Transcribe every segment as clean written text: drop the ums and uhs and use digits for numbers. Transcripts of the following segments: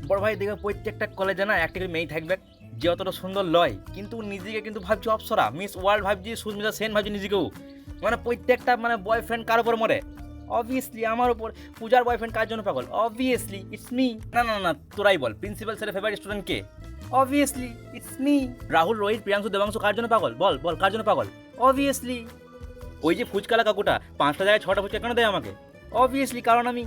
বড় ভাই দেখবে প্রত্যেকটা কলেজে না একটা করে মেয়ে থাকবে যে অতটা সুন্দর লয়, কিন্তু নিজেকে কিন্তু ভাবছি অপসরা, মিস ওয়ার্ল্ড ভাবছি, সুস্মিতা সেন ভাবছি নিজেকেও। মানে প্রত্যেকটা মানে বয়ফ্রেন্ড কার উপর মরে? অবভিয়াসলি আমার উপর। পূজার বয়ফ্রেন্ড কার জন্য পাগল? Obviously it's me. না না না, তোরাই বল, প্রিন্সিপাল স্যারের ফেভারিট স্টুডেন্ট কে? Obviously it's me. Rahul, Rohit, Priyanshu, Debanshu কার জন্য পাগল? বল বল, কার জন্য পাগল? অবভিয়াসলি ওই যে ফুচকালা কাকুটা 5টা জায়গায় 6টা ফুচকা কেন দেয় আমাকে? অবভিয়াসলি কারণ আমি।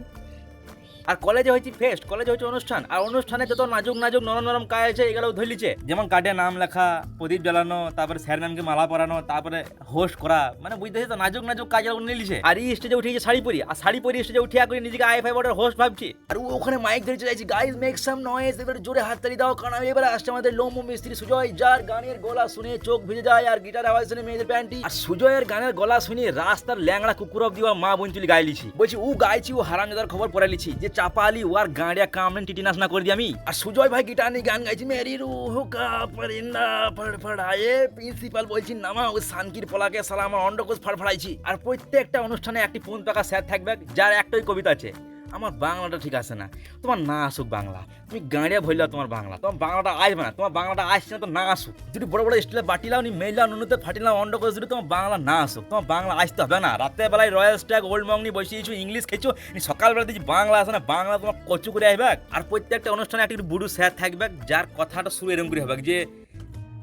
আর কলেজে হয়েছে ফেস্ট, কলেজে হচ্ছে অনুষ্ঠান, আর অনুষ্ঠানে যত নাজুক নাজুক নরম নরম কাজ আছে এগুলোও ধরলিছে, যেমন কার্ডে নাম লেখা, প্রদীপ জ্বালানো, তারপরে স্যার ম্যামকে মালা পরানো, তারপরে হোস্ট করা, মানে বুঝতেছি তো নাজুক নাজুক কাজ নিয়ে লিছে। আর এই স্টেজে উঠে শাড়ি পরি, আর শাড়ি পরি স্টেজে উঠিয়া করে নিজেকে আইফাই বোর্ডের হোস্ট ভাবছি, আর ও ওখানে মাইক ধরে চাইছি, গাইজ মেক সাম নয়েজ, এবারে জোরে হাততালি দাও, কারণ এবারে আসছে আমাদের লোমো মিস্ত্রি সুজয়, যার গানের গলা শুনে চোখ ভিজে যায়, আর গিটার আওয়াজ শুনে মেয়েদের প্যান্টি। আর সুজয়ের গানের গলা শুনে রাস্তার ল্যাংড়া কুকুর অব্দি মা বঞ্চলি গাইলিছি, বলছি ও গাইছি, ও হারামজাদার খবর পড়ে লিছি যে চাপা আলী ও আর গাঁড়িয়া কামড়ে টিটিনাস না করে দিই আমি। আর সুজয় ভাই গিটার নিয়ে গান গাইছি, মেরি রুহ কা পরিন্দা ফড়ফড়ায়ে, প্রিন্সিপাল বলছি নামা ও সানকির পলাকে সালা আমার অন্ডকোষ ফড়ফড়াইছি। আর প্রত্যেকটা অনুষ্ঠানে একটি ফোন পাকা স্যার থাকবে যার একটাই কবিতা আছে, আমার বাংলাটা ঠিক আছে না, তোমার না আসুক বাংলা, তুমি গাঁড়িয়া ভইলা তোমার বাংলা, তোমার বাংলাটা আসবে না, তোমার বাংলাটা আসছে না তো না আসুক, যদি বড় বড় স্টিলে বাটিলাও নি মেইলাও নুনুতে ফাটিলাও অন্ড করে যদি তোমার বাংলা না আসুক, তোমার বাংলা আসতে হবে না। রাতের বেলায় রয়্যাল স্ট্যাগ ওল্ড মং নিয়ে বসিয়েছো, ইংলিশ খেয়েছো, সকালবেলা দিচ্ছি বাংলা আসে না, বাংলা তোমার কচু করে আসবে। আর প্রত্যেকটা অনুষ্ঠানে একটা বুড়ো স্যার থাকবে যার কথাটা শুরু এরকম করে হবে যে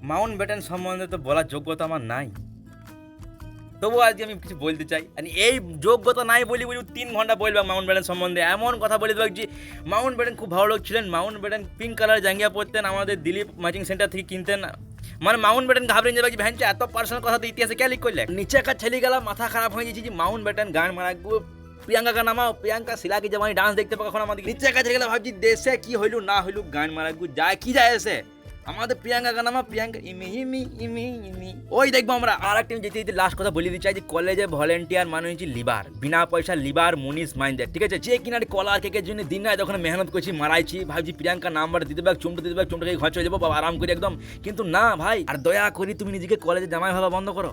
মাউন্ট ব্যাটেন সম্বন্ধে তো বলার যোগ্যতা আমার নাই, তবুও আজকে আমি কিছু বলতে চাই। এই যোগ্যতা নাই বলি 3 ঘন্টা বলবে মাউন্ট ব্যাটেন সম্বন্ধে, এমন কথা বলে দেবে যে মাউন্ট ব্যাটেন খুব ভালো লোক ছিলেন, মাউন্ট ব্যাটেন পিঙ্ক কালার জাঙ্গিয়া পরতেন, আমাদের দিলীপ ম্যাচিং সেন্টার থেকে কিনতেন, মানে মাউন্ট ব্যাটেন ঘাবড়ে যাবে যে ভ্যানটা এত পার্সোনাল কথা তো ইতিহাসে কে লিখ করলে, নিচে কাজ ছেলে গেলা মাথা খারাপ হয়ে গেছে যে মাউন্ট ব্যাটেন গান মারাকবো, প্রিয়াঙ্কা का नामा प्रियंका सिला की जमानी डांस देखते पाक এখন আমাদের নিচে কাছে গেলে ভাবছি দেশে কি হইলো না হইলো গান মারাকবো, যায় কি যায় এসে আমাদের প্রিয়াঙ্কা का नामा প্রিয়াঙ্কা ইমি ইমি ইমি ইমি। ওই দেখবো আমরা আর একটা যেতে যেতে লাস্ট কথা বলে দিচ্ছি, যে কলেজে ভলেন্টিয়ার মানে হচ্ছে লিবার, বিনা পয়সা লিবার মুনিশ মাইন্ডের, ঠিক আছে, যে কিনারে কলার কেকের জন্য দিন রাত ওখানে মেহনত করছি, মারাইছি, ভাবছি প্রিয়াঙ্কা নাম্বার দিতে পারবে, চুমটে দিতে পারবে, চুমটে ঘর চলে যাবো আরাম করে একদম, কিন্তু না ভাই। আর দয়া করি তুমি নিজেকে কলেজে জামাই ভাবা বন্ধ করো।